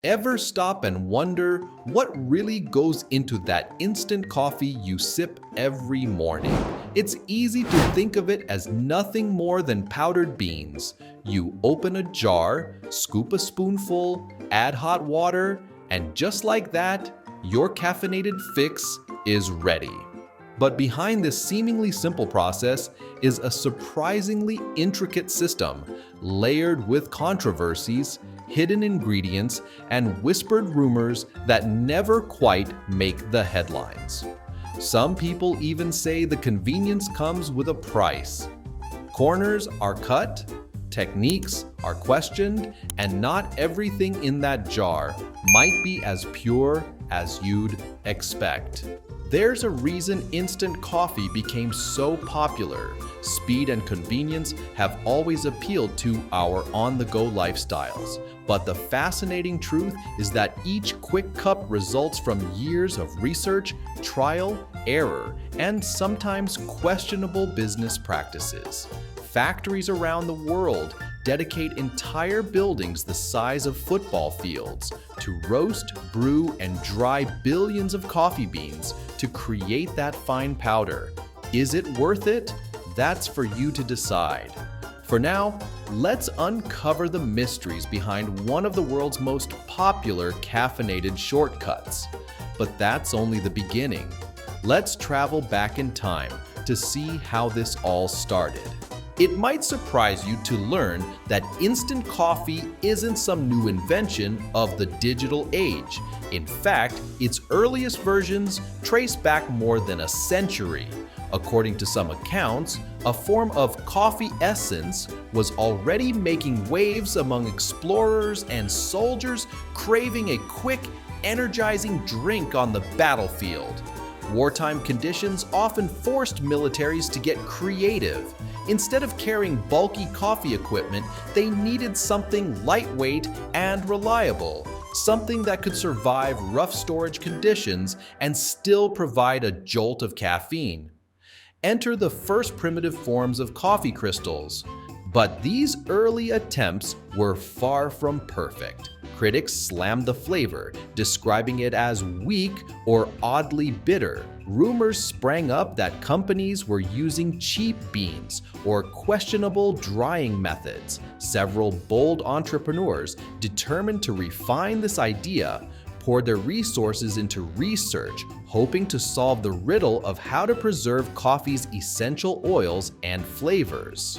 Ever stop and wonder what really goes into that instant coffee you sip every morning? It's easy to think of it as nothing more than powdered beans. You open a jar, scoop a spoonful, add hot water, and just like that, your caffeinated fix is ready. But behind this seemingly simple process is a surprisingly intricate system, layered with controversies, hidden ingredients, and whispered rumors that never quite make the headlines. Some people even say the convenience comes with a price. Corners are cut, techniques are questioned, and not everything in that jar might be as pure as you'd expect. There's a reason instant coffee became so popular. Speed and convenience have always appealed to our on-the-go lifestyles. But the fascinating truth is that each quick cup results from years of research, trial, error, and sometimes questionable business practices. Factories around the world dedicate entire buildings the size of football fields to roast, brew, and dry billions of coffee beans to create that fine powder. Is it worth it? That's for you to decide. For now, let's uncover the mysteries behind one of the world's most popular caffeinated shortcuts. But that's only the beginning. Let's travel back in time to see how this all started. It might surprise you to learn that instant coffee isn't some new invention of the digital age. In fact, its earliest versions trace back more than a century. According to some accounts, a form of coffee essence was already making waves among explorers and soldiers craving a quick, energizing drink on the battlefield. Wartime conditions often forced militaries to get creative. Instead of carrying bulky coffee equipment, they needed something lightweight and reliable, something that could survive rough storage conditions and still provide a jolt of caffeine. Enter the first primitive forms of coffee crystals. But these early attempts were far from perfect. Critics slammed the flavor, describing it as weak or oddly bitter. Rumors sprang up that companies were using cheap beans or questionable drying methods. Several bold entrepreneurs, determined to refine this idea, poured their resources into research, hoping to solve the riddle of how to preserve coffee's essential oils and flavors.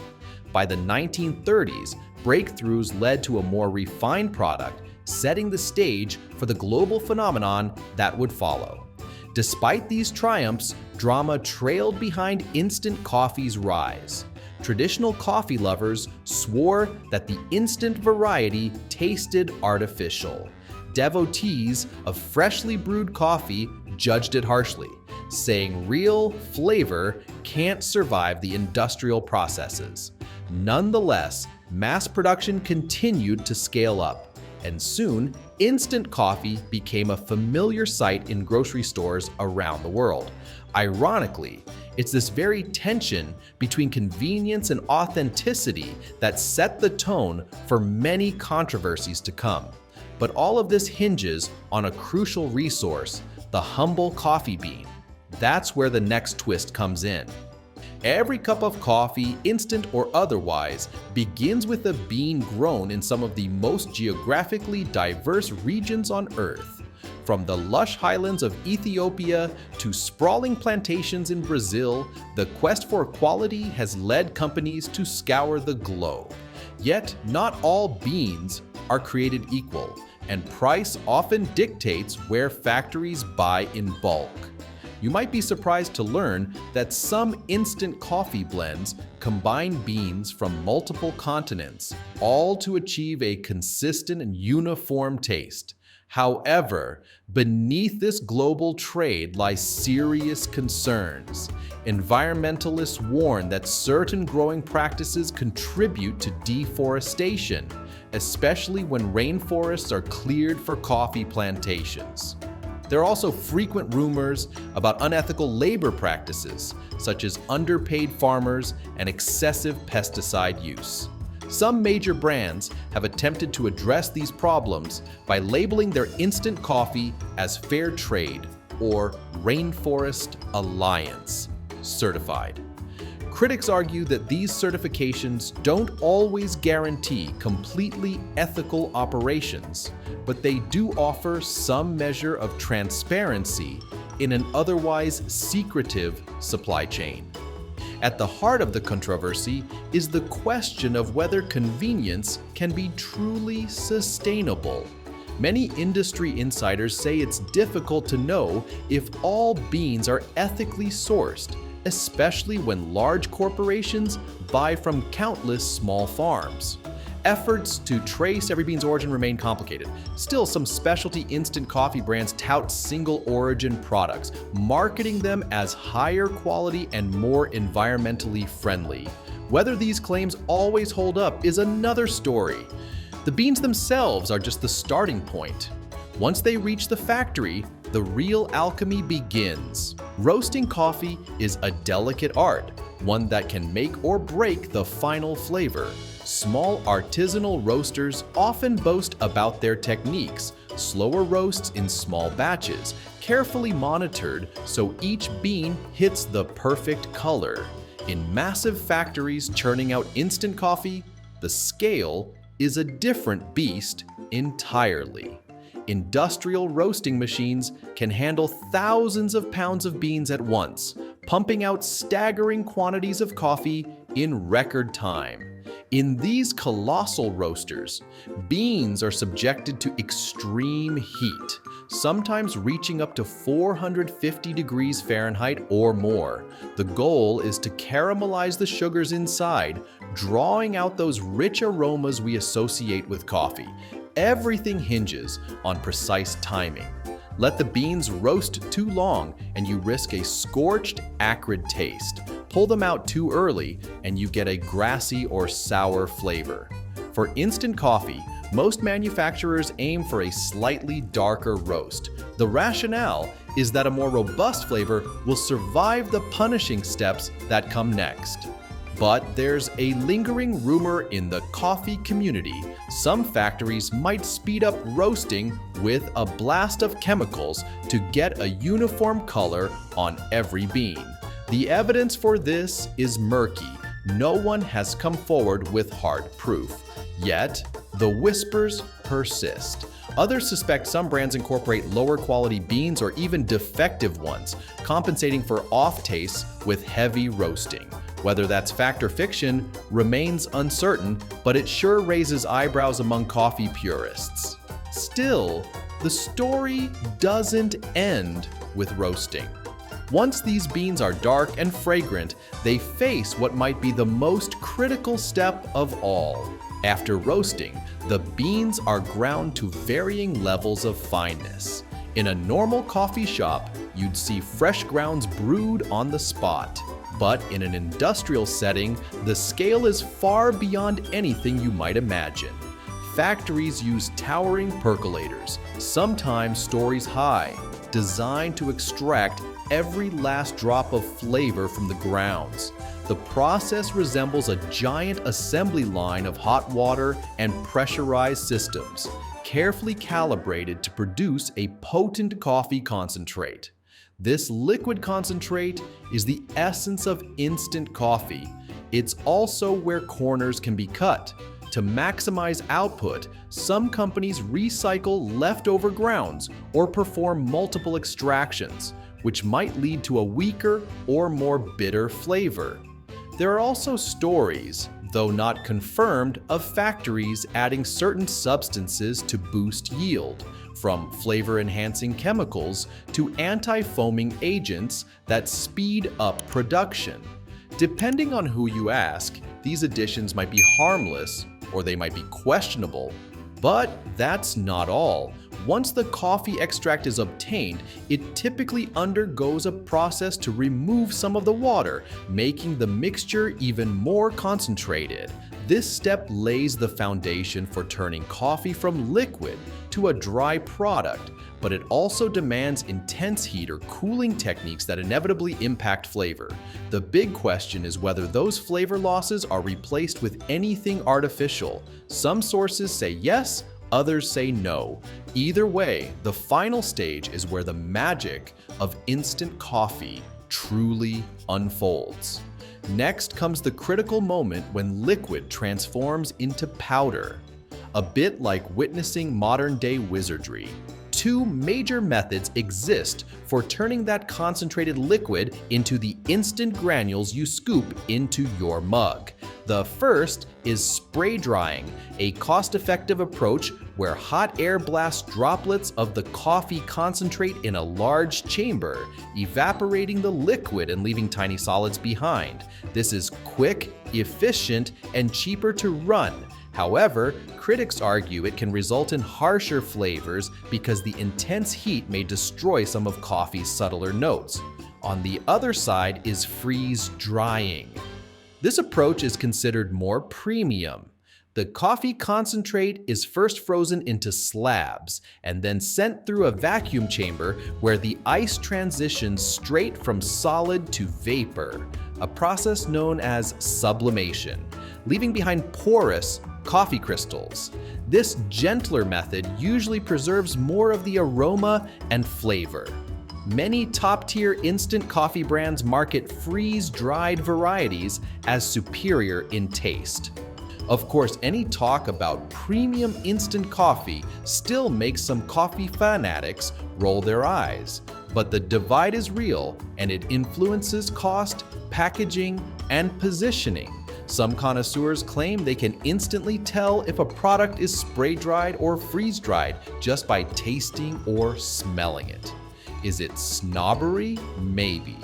By the 1930s, breakthroughs led to a more refined product, setting the stage for the global phenomenon that would follow. Despite these triumphs, drama trailed behind instant coffee's rise. Traditional coffee lovers swore that the instant variety tasted artificial. Devotees of freshly brewed coffee judged it harshly, saying real flavor can't survive the industrial processes. Nonetheless, mass production continued to scale up, and soon, instant coffee became a familiar sight in grocery stores around the world. Ironically, it's this very tension between convenience and authenticity that set the tone for many controversies to come. But all of this hinges on a crucial resource, the humble coffee bean. That's where the next twist comes in. Every cup of coffee, instant or otherwise, begins with a bean grown in some of the most geographically diverse regions on Earth. From the lush highlands of Ethiopia to sprawling plantations in Brazil, the quest for quality has led companies to scour the globe. Yet, not all beans are created equal, and price often dictates where factories buy in bulk. You might be surprised to learn that some instant coffee blends combine beans from multiple continents, all to achieve a consistent and uniform taste. However, beneath this global trade lie serious concerns. Environmentalists warn that certain growing practices contribute to deforestation, especially when rainforests are cleared for coffee plantations. There are also frequent rumors about unethical labor practices, such as underpaid farmers and excessive pesticide use. Some major brands have attempted to address these problems by labeling their instant coffee as Fair Trade or Rainforest Alliance certified. Critics argue that these certifications don't always guarantee completely ethical operations, but they do offer some measure of transparency in an otherwise secretive supply chain. At the heart of the controversy is the question of whether convenience can be truly sustainable. Many industry insiders say it's difficult to know if all beans are ethically sourced, especially when large corporations buy from countless small farms. Efforts to trace every bean's origin remain complicated. Still, some specialty instant coffee brands tout single origin products, marketing them as higher quality and more environmentally friendly. Whether these claims always hold up is another story. The beans themselves are just the starting point. Once they reach the factory, the real alchemy begins. Roasting coffee is a delicate art, one that can make or break the final flavor. Small artisanal roasters often boast about their techniques, slower roasts in small batches, carefully monitored so each bean hits the perfect color. In massive factories churning out instant coffee, the scale is a different beast entirely. Industrial roasting machines can handle thousands of pounds of beans at once, pumping out staggering quantities of coffee in record time. In these colossal roasters, beans are subjected to extreme heat, sometimes reaching up to 450 degrees Fahrenheit or more. The goal is to caramelize the sugars inside, drawing out those rich aromas we associate with coffee. Everything hinges on precise timing. Let the beans roast too long and you risk a scorched, acrid taste. Pull them out too early and you get a grassy or sour flavor. For instant coffee, most manufacturers aim for a slightly darker roast. The rationale is that a more robust flavor will survive the punishing steps that come next. But there's a lingering rumor in the coffee community. Some factories might speed up roasting with a blast of chemicals to get a uniform color on every bean. The evidence for this is murky. No one has come forward with hard proof. Yet, the whispers persist. Others suspect some brands incorporate lower quality beans or even defective ones, compensating for off tastes with heavy roasting. Whether that's fact or fiction remains uncertain, but it sure raises eyebrows among coffee purists. Still, the story doesn't end with roasting. Once these beans are dark and fragrant, they face what might be the most critical step of all. After roasting, the beans are ground to varying levels of fineness. In a normal coffee shop, you'd see fresh grounds brewed on the spot. But in an industrial setting, the scale is far beyond anything you might imagine. Factories use towering percolators, sometimes stories high, designed to extract every last drop of flavor from the grounds. The process resembles a giant assembly line of hot water and pressurized systems, carefully calibrated to produce a potent coffee concentrate. This liquid concentrate is the essence of instant coffee. It's also where corners can be cut. To maximize output, some companies recycle leftover grounds or perform multiple extractions, which might lead to a weaker or more bitter flavor. There are also stories, though not confirmed, of factories adding certain substances to boost yield, from flavor-enhancing chemicals to anti-foaming agents that speed up production. Depending on who you ask, these additions might be harmless or they might be questionable. But that's not all. Once the coffee extract is obtained, it typically undergoes a process to remove some of the water, making the mixture even more concentrated. This step lays the foundation for turning coffee from liquid to a dry product, but it also demands intense heat or cooling techniques that inevitably impact flavor. The big question is whether those flavor losses are replaced with anything artificial. Some sources say yes, others say no. Either way, the final stage is where the magic of instant coffee truly unfolds. Next comes the critical moment when liquid transforms into powder. A bit like witnessing modern-day wizardry. Two major methods exist for turning that concentrated liquid into the instant granules you scoop into your mug. The first is spray drying, a cost-effective approach where hot air blasts droplets of the coffee concentrate in a large chamber, evaporating the liquid and leaving tiny solids behind. This is quick, efficient, and cheaper to run. However, critics argue it can result in harsher flavors because the intense heat may destroy some of coffee's subtler notes. On the other side is freeze drying. This approach is considered more premium. The coffee concentrate is first frozen into slabs and then sent through a vacuum chamber where the ice transitions straight from solid to vapor, a process known as sublimation, leaving behind porous coffee crystals. This gentler method usually preserves more of the aroma and flavor. Many top-tier instant coffee brands market freeze-dried varieties as superior in taste. Of course, any talk about premium instant coffee still makes some coffee fanatics roll their eyes. But the divide is real, and it influences cost, packaging, and positioning. Some connoisseurs claim they can instantly tell if a product is spray-dried or freeze-dried just by tasting or smelling it. Is it snobbery? Maybe.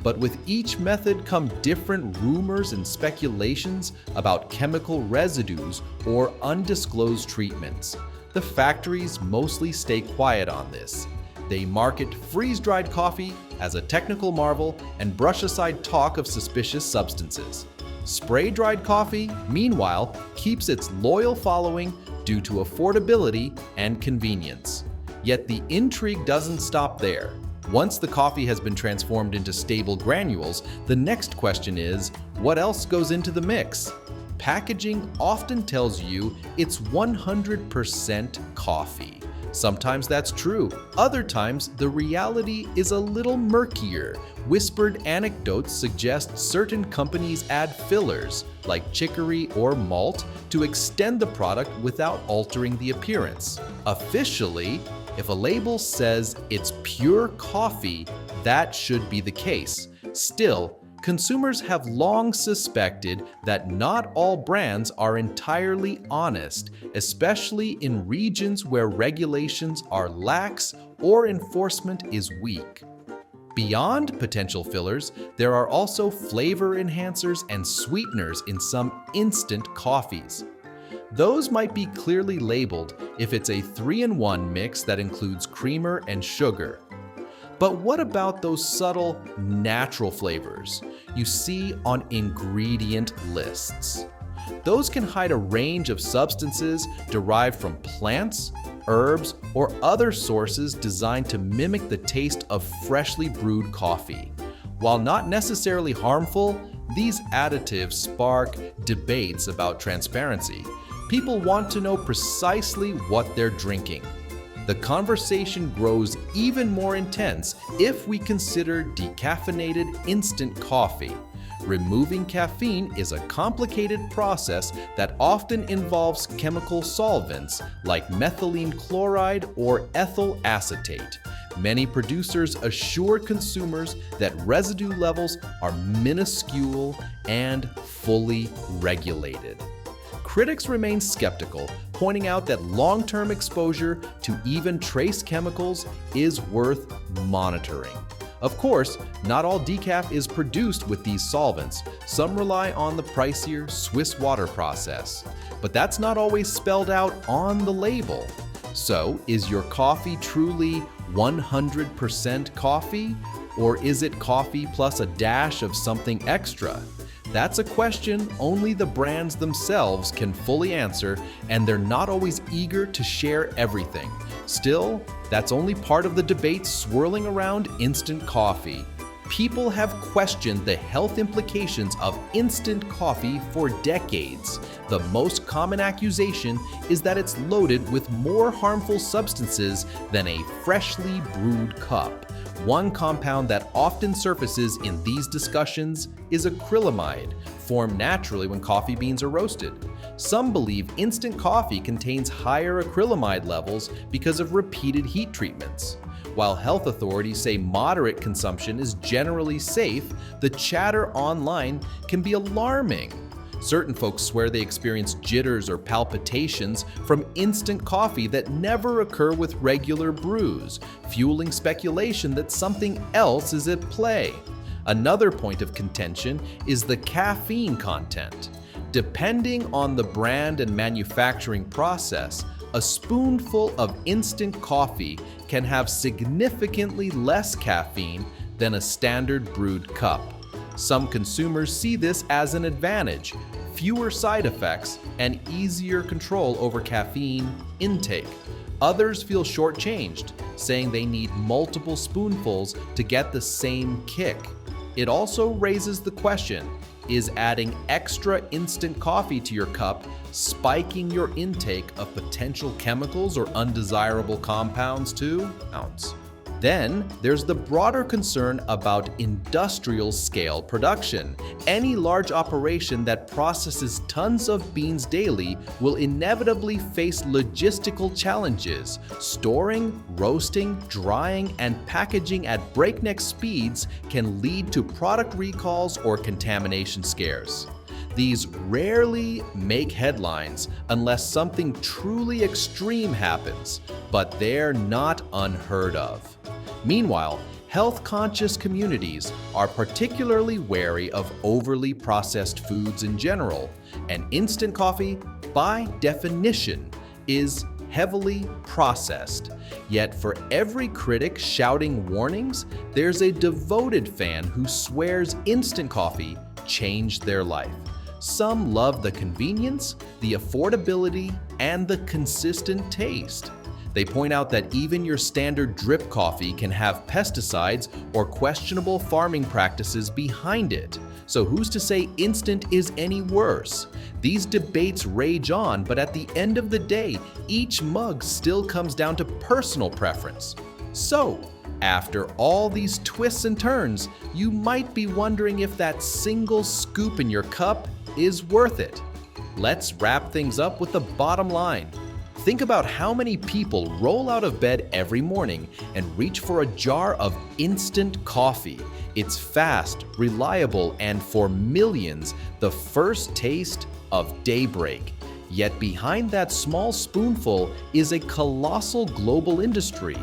But with each method come different rumors and speculations about chemical residues or undisclosed treatments. The factories mostly stay quiet on this. They market freeze-dried coffee as a technical marvel and brush aside talk of suspicious substances. Spray-dried coffee, meanwhile, keeps its loyal following due to affordability and convenience. Yet the intrigue doesn't stop there. Once the coffee has been transformed into stable granules, the next question is, what else goes into the mix? Packaging often tells you it's 100% coffee. Sometimes that's true. Other times, the reality is a little murkier. Whispered anecdotes suggest certain companies add fillers, like chicory or malt, to extend the product without altering the appearance. Officially, if a label says it's pure coffee, that should be the case. Still, consumers have long suspected that not all brands are entirely honest, especially in regions where regulations are lax or enforcement is weak. Beyond potential fillers, there are also flavor enhancers and sweeteners in some instant coffees. Those might be clearly labeled if it's a 3-in-1 mix that includes creamer and sugar. But what about those subtle, natural flavors you see on ingredient lists? Those can hide a range of substances derived from plants, herbs, or other sources designed to mimic the taste of freshly brewed coffee. While not necessarily harmful, these additives spark debates about transparency. People want to know precisely what they're drinking. The conversation grows even more intense if we consider decaffeinated instant coffee. Removing caffeine is a complicated process that often involves chemical solvents like methylene chloride or ethyl acetate. Many producers assure consumers that residue levels are minuscule and fully regulated. Critics remain skeptical, pointing out that long-term exposure to even trace chemicals is worth monitoring. Of course, not all decaf is produced with these solvents. Some rely on the pricier Swiss water process. But that's not always spelled out on the label. So, is your coffee truly 100% coffee? Or is it coffee plus a dash of something extra? That's a question only the brands themselves can fully answer, and they're not always eager to share everything. Still, that's only part of the debate swirling around instant coffee. People have questioned the health implications of instant coffee for decades. The most common accusation is that it's loaded with more harmful substances than a freshly brewed cup. One compound that often surfaces in these discussions is acrylamide, formed naturally when coffee beans are roasted. Some believe instant coffee contains higher acrylamide levels because of repeated heat treatments. While health authorities say moderate consumption is generally safe, the chatter online can be alarming. Certain folks swear they experience jitters or palpitations from instant coffee that never occur with regular brews, fueling speculation that something else is at play. Another point of contention is the caffeine content. Depending on the brand and manufacturing process, a spoonful of instant coffee can have significantly less caffeine than a standard brewed cup. Some consumers see this as an advantage, fewer side effects, and easier control over caffeine intake. Others feel shortchanged, saying they need multiple spoonfuls to get the same kick. It also raises the question, is adding extra instant coffee to your cup spiking your intake of potential chemicals or undesirable compounds too? Then there's the broader concern about industrial scale production. Any large operation that processes tons of beans daily will inevitably face logistical challenges. Storing, roasting, drying, and packaging at breakneck speeds can lead to product recalls or contamination scares. These rarely make headlines unless something truly extreme happens, but they're not unheard of. Meanwhile, health-conscious communities are particularly wary of overly processed foods in general, and instant coffee, by definition, is heavily processed. Yet for every critic shouting warnings, there's a devoted fan who swears instant coffee changed their life. Some love the convenience, the affordability, and the consistent taste. They point out that even your standard drip coffee can have pesticides or questionable farming practices behind it. So who's to say instant is any worse? These debates rage on, but at the end of the day, each mug still comes down to personal preference. So, after all these twists and turns, you might be wondering if that single scoop in your cup is worth it. Let's wrap things up with the bottom line. Think about how many people roll out of bed every morning and reach for a jar of instant coffee. It's fast, reliable, and for millions, the first taste of daybreak. Yet behind that small spoonful is a colossal global industry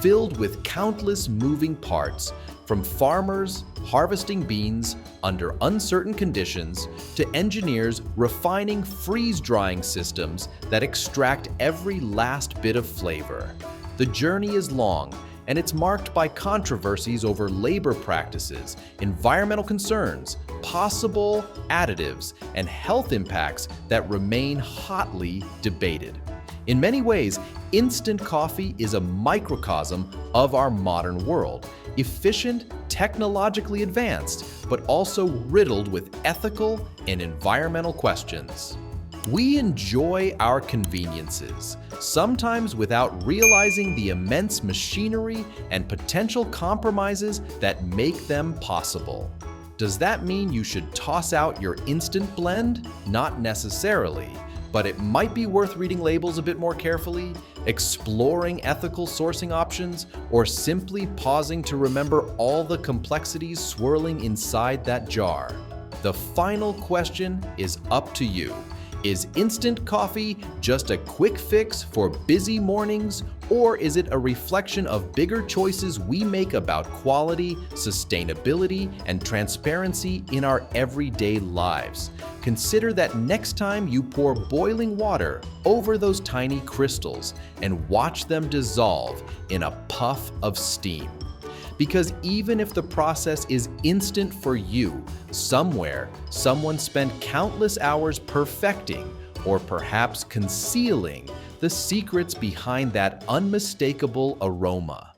filled with countless moving parts, from farmers harvesting beans under uncertain conditions to engineers refining freeze-drying systems that extract every last bit of flavor. The journey is long, and it's marked by controversies over labor practices, environmental concerns, possible additives, and health impacts that remain hotly debated. In many ways, instant coffee is a microcosm of our modern world, efficient, technologically advanced, but also riddled with ethical and environmental questions. We enjoy our conveniences, sometimes without realizing the immense machinery and potential compromises that make them possible. Does that mean you should toss out your instant blend? Not necessarily, but it might be worth reading labels a bit more carefully, exploring ethical sourcing options, or simply pausing to remember all the complexities swirling inside that jar. The final question is up to you. Is instant coffee just a quick fix for busy mornings, or is it a reflection of bigger choices we make about quality, sustainability, and transparency in our everyday lives? Consider that next time you pour boiling water over those tiny crystals and watch them dissolve in a puff of steam. Because even if the process is instant for you, somewhere, someone spent countless hours perfecting or perhaps concealing the secrets behind that unmistakable aroma.